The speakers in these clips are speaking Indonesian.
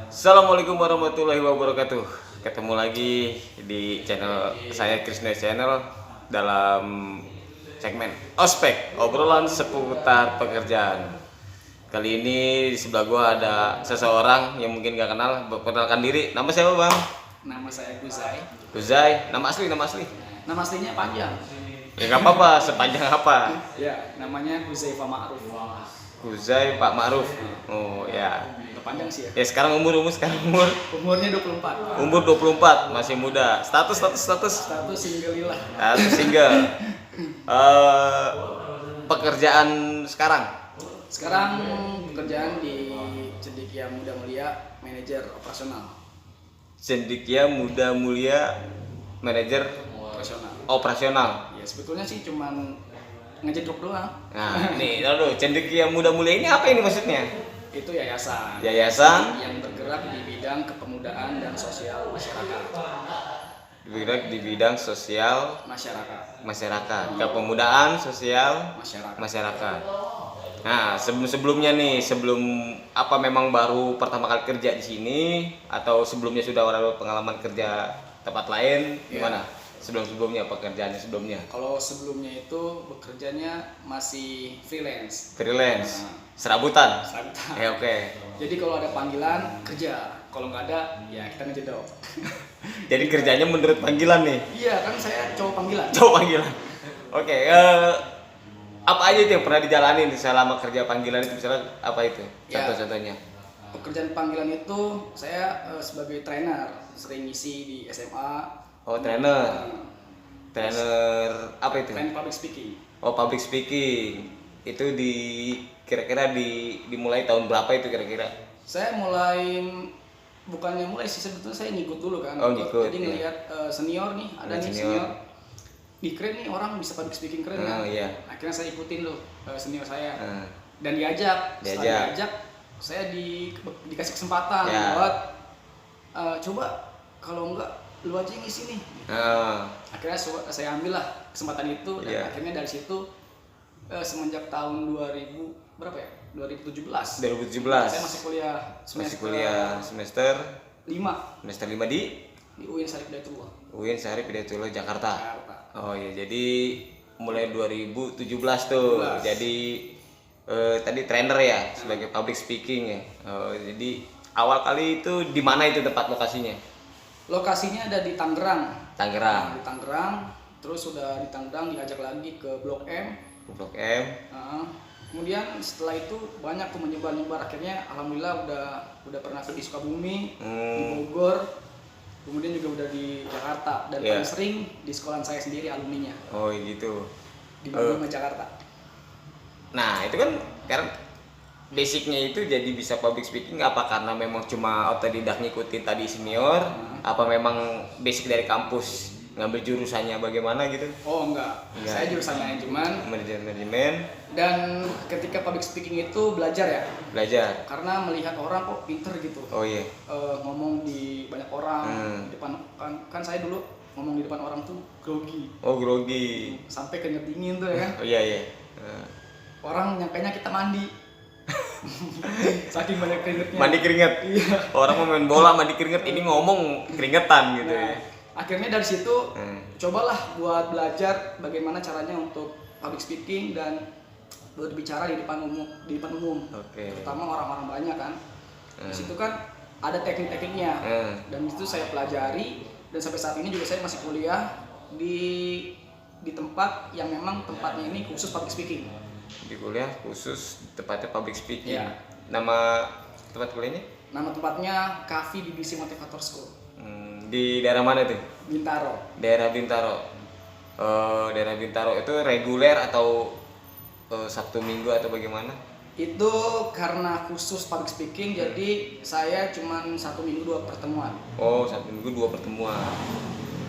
Assalamualaikum warahmatullahi wabarakatuh. Ketemu lagi di channel saya Krisna Channel dalam segmen Ospek, obrolan seputar pekerjaan. Kali ini di sebelah gua ada seseorang yang mungkin gak kenal. Perkenalkan diri. Nama siapa, Bang? Nama saya Guzai. Guzai. Nama asli, nama asli. Nama aslinya panjang. Ya nggak apa-apa, sepanjang apa? Ya, namanya Guzai Pak Ma'ruf. Guzai Pak Ma'ruf. Oh ya. Panjang sih ya. Ya sekarang sekarang umur. Umurnya 24. Umur 24, masih muda. Status. Status single lah. Status single. Pekerjaan sekarang. Sekarang pekerjaan di Cendekia Muda Mulia, manajer operasional. Cendekia Muda Mulia, manajer operasional. Ya sebetulnya sih cuman ngejedruk doang. Nah, ini lalu Cendekia Muda Mulia ini apa ini maksudnya? Itu yayasan. Yayasan yang bergerak di bidang kepemudaan dan sosial masyarakat. Bergerak di bidang sosial masyarakat. Kepemudaan sosial masyarakat. Nah, sebelum-sebelumnya nih, sebelum apa memang baru pertama kali kerja di sini atau sebelumnya sudah ada pengalaman kerja tempat lain gimana? Sebelum-sebelumnya pekerjaannya sebelumnya. Kalau sebelumnya itu bekerjanya masih freelance. Serabutan. Oke. Jadi kalau ada panggilan kerja, kalau nggak ada ya kita ngejedok. Jadi kerjanya menurut panggilan nih. Iya kan saya cowok panggilan. Oke. Apa aja itu yang pernah dijalani selama kerja panggilan itu, misalnya apa itu? Contoh-contohnya. Pekerjaan panggilan itu saya sebagai trainer, sering ngisi di SMA. Oh, trainer. Trainer apa itu? Trainer public speaking. Oh, public speaking. Itu kira-kira dimulai tahun berapa itu kira-kira? Saya bukannya mulai sih, sebetulnya saya ngikut dulu kan. Oh, ngikut. Jadi ngelihat senior nih, ada nih senior. Keren nih orang bisa public speaking keren kan. Iya. Akhirnya saya ikutin loh senior saya. Dan diajak. Setelah diajak, saya dikasih kesempatan buat coba kalau enggak lu aja yang ngisi nih. Akhirnya saya ambil lah kesempatan itu dan akhirnya dari situ semenjak tahun 2000 berapa ya? 2017. Saya masih kuliah semester 5. Semester 5 di UIN Syarif Hidayatullah. UIN Syarif Hidayatullah Jakarta. Oh ya, jadi mulai 2017 tuh. Jadi tadi trainer ya sebagai public speaking ya. Jadi awal kali itu di mana itu tempat lokasinya? Lokasinya ada di Tangerang. Tangerang. Di Tangerang, terus sudah di Tangerang diajak lagi ke Blok M. Kemudian setelah itu banyak tuh menyebar. Akhirnya alhamdulillah udah pernah di Sukabumi, di Bogor. Kemudian juga udah di Jakarta dan paling sering di sekolahan saya sendiri alumninya. Oh gitu. Di Bandung, Jakarta. Nah itu kan karena basicnya itu jadi bisa public speaking apa karena memang cuma otodidak ngikutin tadi senior, apa memang basic dari kampus ngambil jurusannya bagaimana gitu? Oh enggak. Saya jurusan manajemen. Dan ketika public speaking itu belajar. Karena melihat orang kok pinter gitu. Oh iya. Ngomong di banyak orang, di depan kan saya dulu ngomong di depan orang tuh grogi. Oh grogi. Sampai keringet dingin tuh ya kan. Oh iya. Orang nyangkanya kita mandi. Saking banyak keringetnya. Mandi keringet. Iya. Orang mau main bola mandi keringet, ini ngomong keringetan gitu ya. Akhirnya dari situ cobalah buat belajar bagaimana caranya untuk public speaking dan berbicara di depan umum. Terutama orang-orang banyak kan. Di situ kan ada teknik-tekniknya. Dan itu saya pelajari dan sampai saat ini juga saya masih kuliah di tempat yang memang tempatnya ini khusus public speaking. Di kuliah khusus tempatnya public speaking. Ya. Nama tempat kuliahnya? Nama tempatnya Kavi BBC Motivator School. Di daerah mana tuh? Bintaro. Daerah Bintaro. Daerah Bintaro itu reguler atau Sabtu Minggu atau bagaimana? Itu karena khusus public speaking, jadi saya cuma 1 minggu 2 pertemuan. Oh, 1 minggu 2 pertemuan.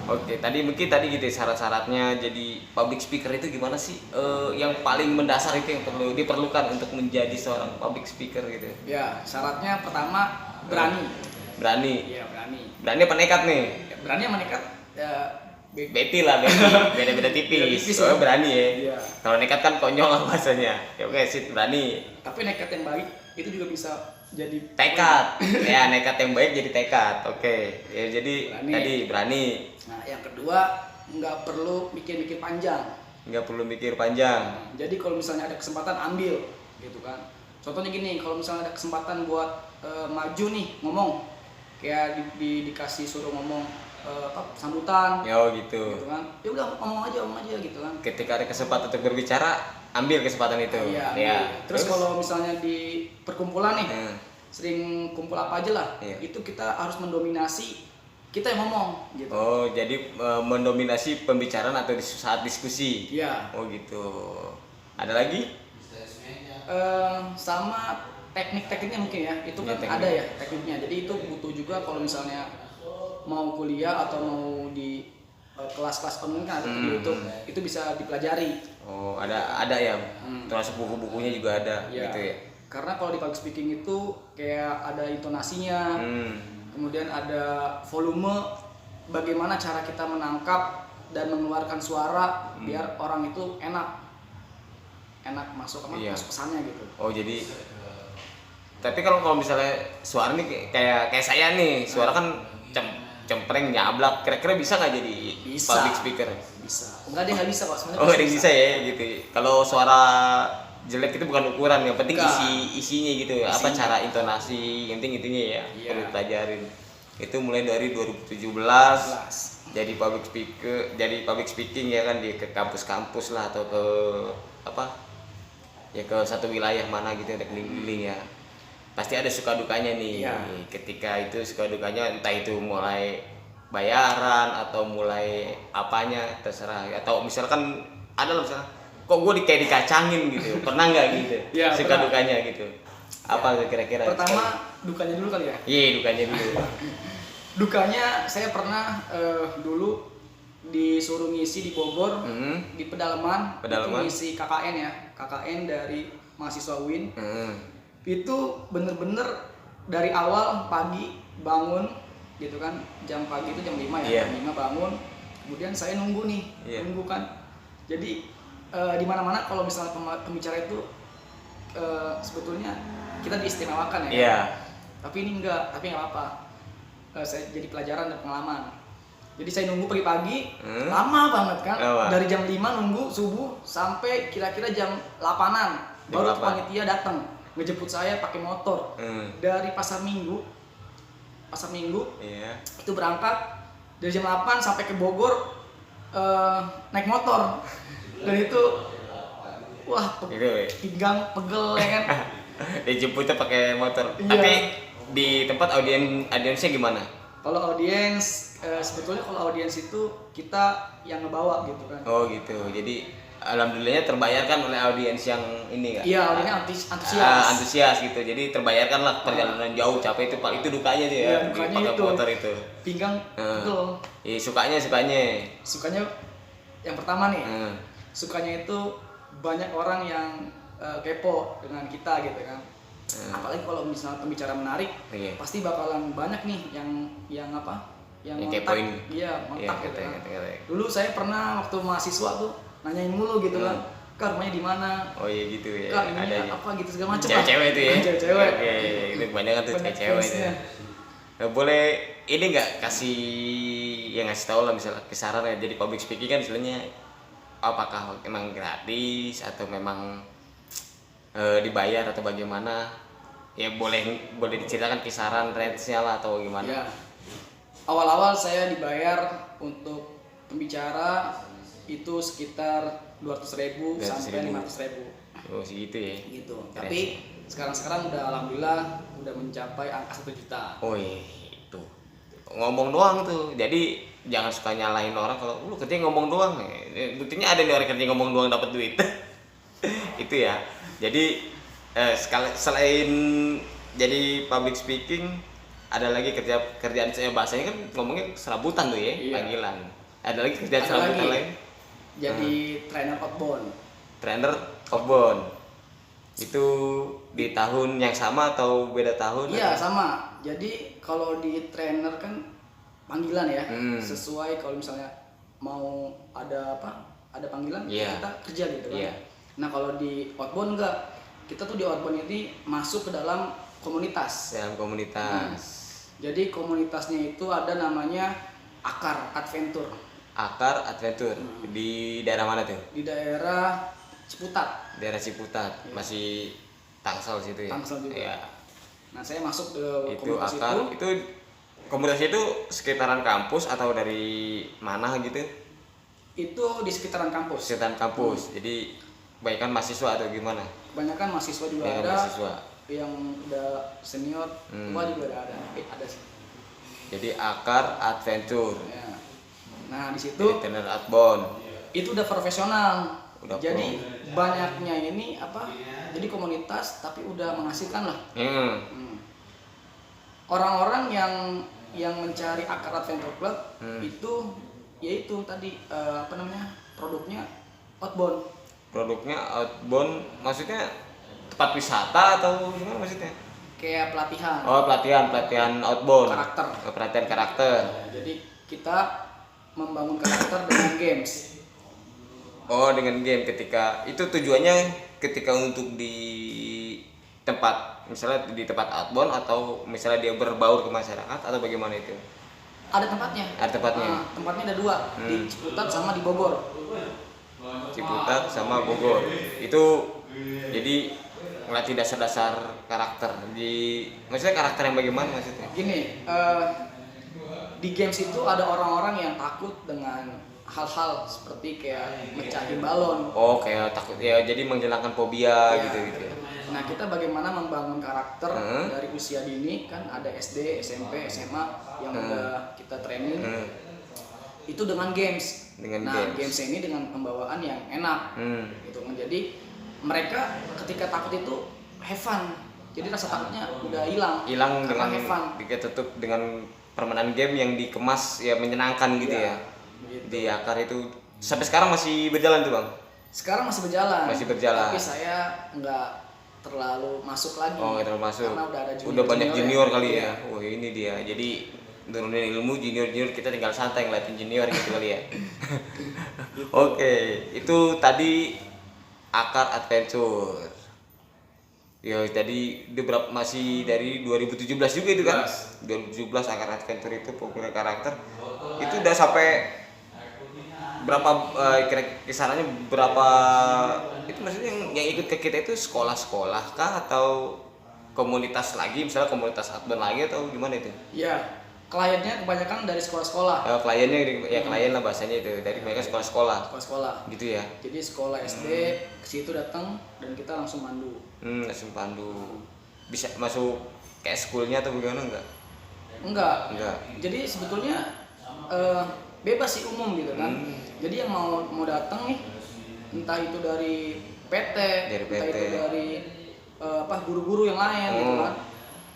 Oke, mungkin tadi gitu syarat-syaratnya jadi public speaker itu gimana sih? Yang paling mendasar itu yang perlu diperlukan untuk menjadi seorang public speaker gitu. Ya, syaratnya pertama berani. Iya, berani. Berani apa nekat nih? Berani sama nekat ya Beti lah, beda-beda tipis. Soalnya berani ya. Kalau nekat kan konyol lah bahasanya. Ya oke sih berani. Tapi nekat yang baik itu juga bisa jadi tekad. Ya, nekat yang baik jadi tekad. Oke. Ya, jadi berani. tadi berani. Nah, yang kedua nggak perlu mikir-mikir panjang. Nggak perlu mikir panjang. Jadi kalau misalnya ada kesempatan ambil, gitu kan. Contohnya gini, kalau misalnya ada kesempatan buat maju nih ngomong, kayak dikasih suruh ngomong sambutan. Ya, gitu. Gitu kan. Ya udah ngomong aja gitu kan. Ketika ada kesempatan untuk berbicara, ambil kesempatan itu. Iya. Ya. Terus kalau misalnya di perkumpulan nih, sering kumpul apa aja lah, Iya. itu kita harus mendominasi kita yang ngomong gitu. Oh, jadi mendominasi pembicaraan atau saat diskusi. Iya. Oh, gitu. Ada lagi? Sama tekniknya mungkin ya, itu kan teknik. ada ya tekniknya. Jadi itu butuh juga kalau misalnya mau kuliah atau mau di kelas-kelas online kan ada di YouTube, itu bisa dipelajari. Oh, ada ya. Termasuk buku-bukunya juga ada gitu ya. Karena kalau di public speaking itu kayak ada intonasinya, kemudian ada volume, bagaimana cara kita menangkap dan mengeluarkan suara biar orang itu enak masuk masuk pesannya gitu. Oh, jadi tapi kalau misalnya suara nih kayak saya nih, suara kan cempreng nyablak, kira-kira bisa nggak jadi public speaker? Bisa. Enggak, dia nggak bisa kok sebenarnya. Oh, ada yang bisa ya gitu. Kalau suara jelek itu bukan ukuran, yang penting isinya gitu. Apa cara intonasi, intinya ya perlu pelajarin. Itu mulai dari 2017 jadi public speaking ya kan, di ke kampus-kampus lah atau ke ya ke satu wilayah mana gitu, ada keliling-keliling ya. Pasti ada suka dukanya nih. Ketika itu suka dukanya entah itu mulai bayaran atau mulai apanya terserah, atau misalkan ada misalnya kok gue kayak dikacangin gitu. Pernah nggak gitu? Suka pernah. Dukanya gitu. Apa kira-kira? Pertama dukanya dulu kali ya? Iya, dukanya dulu. Dukanya saya pernah dulu disuruh ngisi di Bogor, di pedalaman. Itu ngisi KKN ya, KKN dari mahasiswa UIN. Itu bener-bener dari awal pagi bangun gitu kan, jam pagi itu jam 5 ya, jam 5 bangun, kemudian saya nunggu nih, nunggu kan. Jadi di mana-mana kalau misalnya pembicara itu sebetulnya kita diistimewakan ya. Tapi ini enggak, tapi nggak apa. Saya jadi pelajaran dan pengalaman. Jadi saya nunggu pagi-pagi, lama banget kan. Dari jam 5 nunggu subuh sampai kira-kira jam 8-an baru panitia datang ngejemput saya pakai motor dari Pasar Minggu itu berangkat dari jam 8 sampai ke Bogor naik motor. Dan itu wah pinggang pegel ya kan. Dijemputnya pakai motor. Tapi di tempat audiensnya gimana? Kalau audiens sebetulnya kalau audiens itu kita yang ngebawa gitu kan. Oh gitu. Jadi alhamdulillahnya terbayarkan oleh audiens yang ini kan. Iya, audiens antusias. Antusias gitu. Jadi terbayarkan lah perjalanan jauh capek itu dukanya dia ya. Dukanya itu motor itu. Pinggang pegel. Iya, sukanya. Sukanya yang pertama nih. Sukanya itu banyak orang yang kepo dengan kita gitu kan. Apalagi kalau misalnya pembicara menarik, pasti bakalan banyak nih yang kontak, kontak gitu kan. Dulu saya pernah waktu mahasiswa tuh nanyain mulu gitu kan, Kak rumahnya di mana? Oh iya gitu ya. Kak ini apa gitu segala macam. Cewek-cewek itu ya. Cewek-cewek. Oke, itu kebanyakan tuh cewek itu. Boleh ini nggak ngasih tahu lah misalnya kisaran ya, jadi public speaking kan istilahnya apakah memang gratis atau memang dibayar atau bagaimana? Ya boleh diceritakan kisaran range-nya lah atau gimana? Ya. Awal-awal saya dibayar untuk pembicara itu sekitar 200.000 sampai 500.000. Oh segitu ya? Gitu. Tapi sekarang udah alhamdulillah udah mencapai angka 1 juta. Oh iya, itu ngomong doang tuh. Jadi jangan suka nyalahin orang kalau lu kerja ngomong doang. Buktinya ada nih orang kerja ngomong doang dapat duit. Itu ya. Jadi selain jadi public speaking, ada lagi kerjaan saya, bahasanya kan ngomongnya serabutan tuh ya, panggilan. Ada lagi kerjaan serabutan lain. Jadi trainer outbound. Itu di tahun yang sama atau beda tahun? Iya, sama. Jadi kalau di trainer kan panggilan ya, sesuai kalau misalnya mau ada panggilan kita kerja gitu kan. Nah, kalau di outbound enggak. Kita tuh di outbound ini masuk ke dalam komunitas. Dalam komunitas. Jadi komunitasnya itu ada namanya Akar Adventure. Akar Adventure. Di daerah mana tuh? Di daerah Ciputat. Daerah Ciputat. Ya. Masih Tangsel situ ya. Tangsel juga. Ya. Nah, saya masuk ke Itu komunitas Akar itu komunitas itu sekitaran kampus atau dari mana gitu? Itu di sekitaran kampus. Sekitaran kampus. Jadi kebanyakan mahasiswa atau gimana? Kebanyakan mahasiswa juga Kebanyakan ada. mahasiswa. Yang udah senior, tua juga ada sih. Jadi Akar Adventure. Ya. Nah, di situ Jadi trainer outbound. itu udah profesional. Udah Jadi banyaknya ini apa? Jadi komunitas tapi udah menghasilkan lah. Orang-orang yang mencari Akar Adventure Club itu yaitu tadi produknya outbound. Produknya outbound maksudnya tempat wisata atau gimana maksudnya? Kayak pelatihan. Oh, pelatihan outbound. Karakter. Pelatihan karakter. Jadi kita membangun karakter dengan games. Oh, dengan game ketika itu tujuannya ketika untuk di tempat misalnya di tempat outbound atau misalnya dia berbaur ke masyarakat atau bagaimana itu? Ada tempatnya. Ada tempatnya. Tempatnya ada 2 di Ciputat sama di Bogor. Ciputat sama Bogor. Itu jadi ngelatih dasar-dasar karakter maksudnya karakter yang bagaimana maksudnya? Gini, di games itu ada orang-orang yang takut dengan hal-hal seperti kayak mecahin balon. Oh, kayak takut ya, jadi menghilangkan fobia Ya. gitu ya. Nah, kita bagaimana membangun karakter dari usia dini, kan ada SD, SMP, SMA yang udah kita training. Itu dengan games. Games ini dengan pembawaan yang enak. Gitu. Jadi mereka ketika takut itu have fun. Jadi rasa takutnya udah hilang Dengan have fun. ditutup dengan permainan game yang dikemas ya menyenangkan gitu ya. Gitu. Di Akar itu sampai sekarang masih berjalan tuh, Bang? Sekarang masih berjalan. Tapi saya nggak terlalu masuk lagi. Oh, nggak terlalu masuk. Karena udah ada junior. Udah banyak junior kali ya. Wah, ini dia. Jadi nurunin ilmu junior kita tinggal santai ngeliatin junior gitu kali ya. Oke, itu tadi Akar Adventure. Ya tadi dia masih dari 2017 juga itu kan? 2017 Akar Adventure itu pembangunan karakter. Itu udah sampai berapa kisarannya berapa itu maksudnya yang ikut ke kita itu sekolah-sekolah kah atau komunitas lagi misalnya komunitas outbound lagi atau gimana itu? Iya, kliennya kebanyakan dari sekolah-sekolah. Kliennya ya klien lah bahasanya itu dari mereka sekolah-sekolah. Sekolah-sekolah. Gitu ya. Jadi sekolah SD ke situ datang dan kita langsung mandu. Langsung pandu. Bisa masuk kayak schoolnya atau bagaimana enggak? Enggak. Jadi sebetulnya bebas sih umum gitu kan. Jadi yang mau datang nih entah itu dari PT, entah itu dari guru-guru yang lain gitu kan.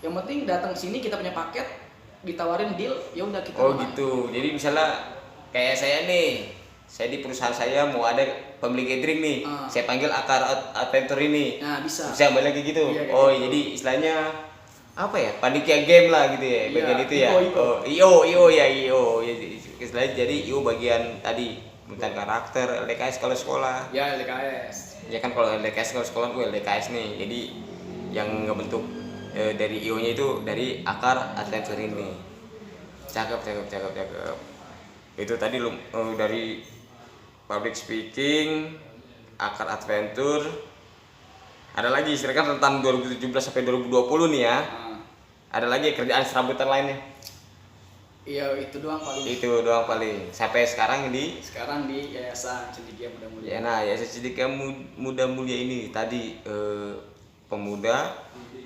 Yang penting datang sini kita punya paket, ditawarin deal, ya udah kita. Oh gitu. Jadi misalnya kayak saya nih, saya di perusahaan saya mau ada pemilik catering nih, saya panggil Akar Adventure ini. Nah, bisa. Bisa balik kayak gitu. Iya, gitu. gitu. Jadi istilahnya apa ya? Panitia game lah gitu ya. Bagian itu ya. IO. Ya. Istilahnya jadi IO bagian tadi tentang karakter LDKS kalau sekolah. Ya, LDKS. Ya kan kalau LDKS kalau sekolah gue LDKS nih. Jadi yang ngebentuk dari IO-nya itu dari Akar Adventure ini. Cakep. Itu tadi dari public speaking, Akar Adventure. Ada lagi kan tentang 2017 sampai 2020 nih ya. Ada lagi kerjaan serabutan lainnya. Iya, itu doang paling. Sampai sekarang di Yayasan Cendekia Muda Mulia. Ya, nah, Yayasan Cendekia Muda Mulia ini tadi pemuda,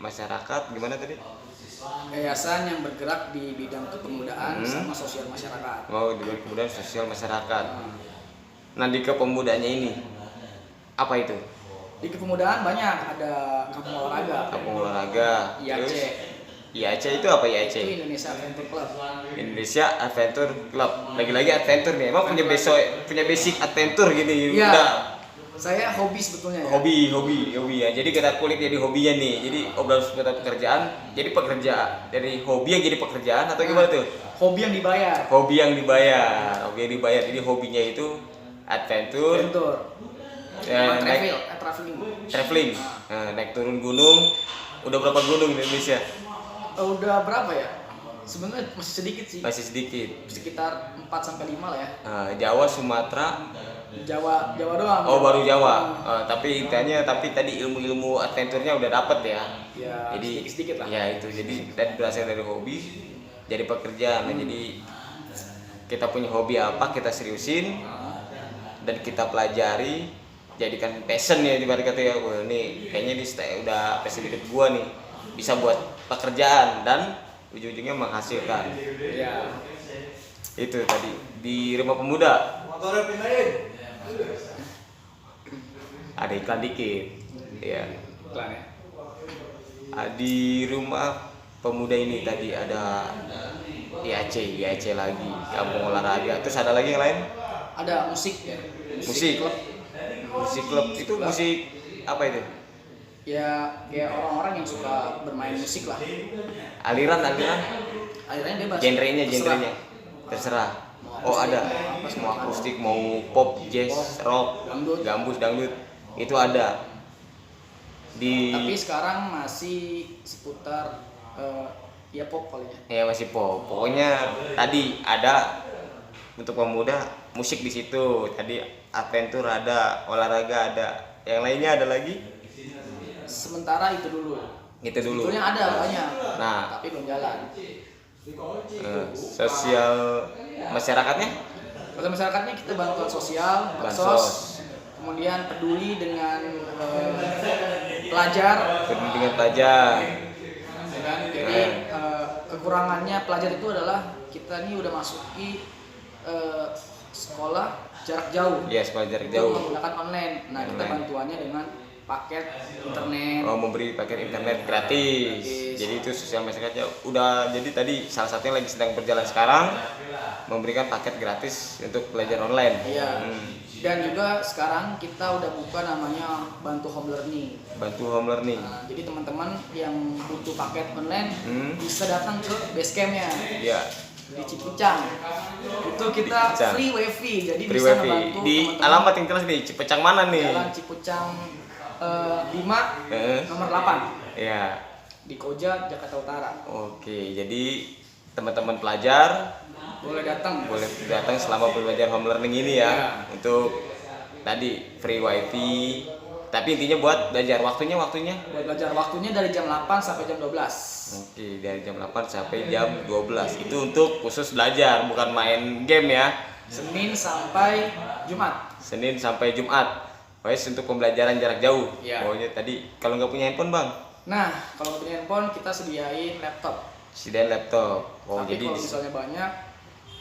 masyarakat, gimana tadi? Yayasan yang bergerak di bidang kepemudaan sama sosial masyarakat. Oh, di bidang kepemudaan sosial masyarakat. Nah, di kepemudanya ini apa itu? Di kepemudaan banyak, ada kampung olahraga. IAC. IAC itu apa IAC? Itu Indonesia Adventure Club. Indonesia Adventure Club. Lagi-lagi adventure nih. Emang punya basic adventure gini. Iya. Udah. Saya hobi sebetulnya ya. Hobi ya. Jadi kita kulik jadi hobinya nih. Jadi obrolan seputar pekerjaan. Jadi pekerjaan dari hobi yang jadi pekerjaan atau gimana tuh? Hobi yang dibayar. Jadi hobinya itu adventure. Travel. traveling. Naik turun gunung. Udah berapa gunung di Indonesia? Udah berapa ya? Sebenarnya masih sedikit sih. Masih sedikit. Sekitar 4 sampai 5 lah ya. Jawa, Sumatera, Jawa doang. Oh, baru Jawa. Tapi tadi ilmu-ilmu adventure-nya udah dapet ya. Ya, jadi sedikit lah. Ya itu. Jadi berasal dari hobi jadi pekerjaan. Nah, jadi kita punya hobi apa kita seriusin dan kita pelajari, jadikan passion ya, ibarat kata ya. Wah, ini kayaknya udah passion hidup gua nih. Bisa buat pekerjaan dan ujung-ujungnya menghasilkan. Ya. Itu tadi di Rumah Pemuda. Ada iklan dikit. Ya. Iklan ya. Di Rumah Pemuda ini tadi ada IAC lagi, kampung olahraga. Terus ada lagi yang lain? Ada musik ya. Musik klub. Musik klub itu musik apa itu? Ya kayak orang-orang yang suka bermain musik lah. Alirannya bebas. Genrenya terserah. Oh, ada. Mau akustik, mau pop, jazz, rock, gambus, dangdut. Itu ada. Tapi sekarang masih seputar ya pop kali ya. Ya masih pop. Pokoknya tadi ada untuk pemuda musik di situ. Tadi adventure ada, olahraga ada. Yang lainnya ada lagi? Sementara itu dulu. Sebetulnya ada banyak. Nah, tapi belum jalan. Sosial masyarakatnya? Kalau masyarakatnya kita bantuan sosial, bansos, kemudian peduli dengan pelajar. Jadi kekurangannya pelajar itu adalah kita ini udah masuki sekolah jarak jauh. Iya, sekolah jarak jauh. Menggunakan online. Nah, kita bantuannya dengan paket internet. Oh, memberi paket internet gratis. Jadi itu sosial masyarakatnya udah. Jadi tadi salah satunya lagi sedang berjalan sekarang, memberikan paket gratis untuk belajar online. Iya. Dan juga sekarang kita udah buka namanya Bantu Home Learning. Nah, jadi teman-teman yang butuh paket online bisa datang ke basecampnya. Iya. Di Cipucang. Itu kita free wifi. Jadi free bisa wifi. ngebantu Di teman-teman. alamat yang jelas nih, Cipucang mana nih? Jalan Cipucang 5 nomor 8. Iya. Di Koja, Jakarta Utara. Oke, jadi teman-teman pelajar boleh datang selama belajar home learning ini ya. Ya. Untuk tadi free wifi. Tapi intinya buat belajar waktunya. Buat belajar waktunya dari jam 8 sampai jam 12. Oke, dari jam 8 sampai jam 12. Itu untuk khusus belajar, bukan main game ya. Senin sampai Jumat. Untuk pembelajaran jarak jauh. Ya. Pokoknya tadi kalau nggak punya handphone, Bang. Nah, kalau punya handphone kita sediain laptop. Oh, tapi jadi kalau misalnya banyak,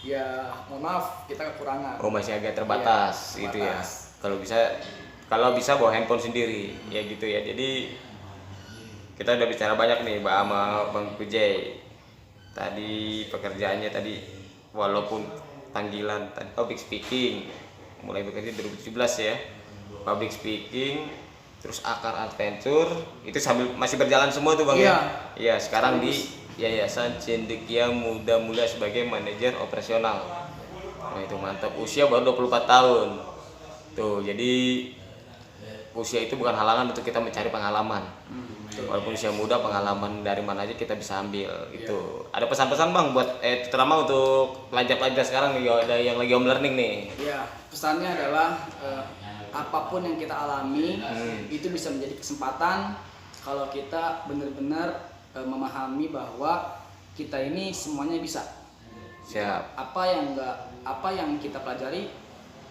ya mohon maaf kita kekurangan. Oh, masih agak terbatas Ya, itu ya. Kalau bisa bawa handphone sendiri ya gitu ya. Jadi kita udah bicara banyak nih sama Bang Kujay. Tadi pekerjaannya tadi walaupun panggilan tadi public speaking, mulai bekerja 2017 ya. Public speaking, terus akar adventure itu masih berjalan semua tuh Bang. Iya. Ya, sekarang di Yayasan Cendekia Muda sebagai manajer operasional. Nah, itu mantap. Usia baru 24 tahun. Tuh, jadi usia itu bukan halangan untuk kita mencari pengalaman. Walaupun usia muda, pengalaman dari mana aja kita bisa ambil gitu. Ada pesan-pesan Bang buat terutama untuk pelajar-pelajar sekarang nih yang lagi home learning nih. Iya, pesannya adalah apapun yang kita alami itu bisa menjadi kesempatan kalau kita benar-benar memahami bahwa kita ini semuanya bisa. Siap. Apa yang kita pelajari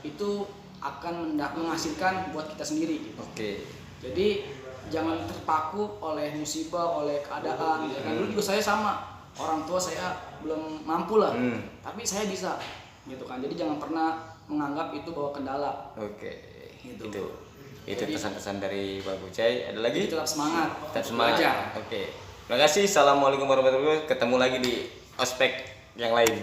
itu akan menghasilkan buat kita sendiri gitu. Oke. Jadi jangan terpaku oleh musibah, oleh keadaan. Ya kan dulu juga saya sama, orang tua saya belum mampu lah, tapi saya bisa, gitu kan. Jadi jangan pernah menganggap itu bahwa kendala. Oke. Gitu. Itu pesan-pesan dari Pak Kujay. Ada lagi? Tetap semangat. Oke. Terima kasih. Assalamualaikum warahmatullahi wabarakatuh. Ketemu lagi di ospek yang lain.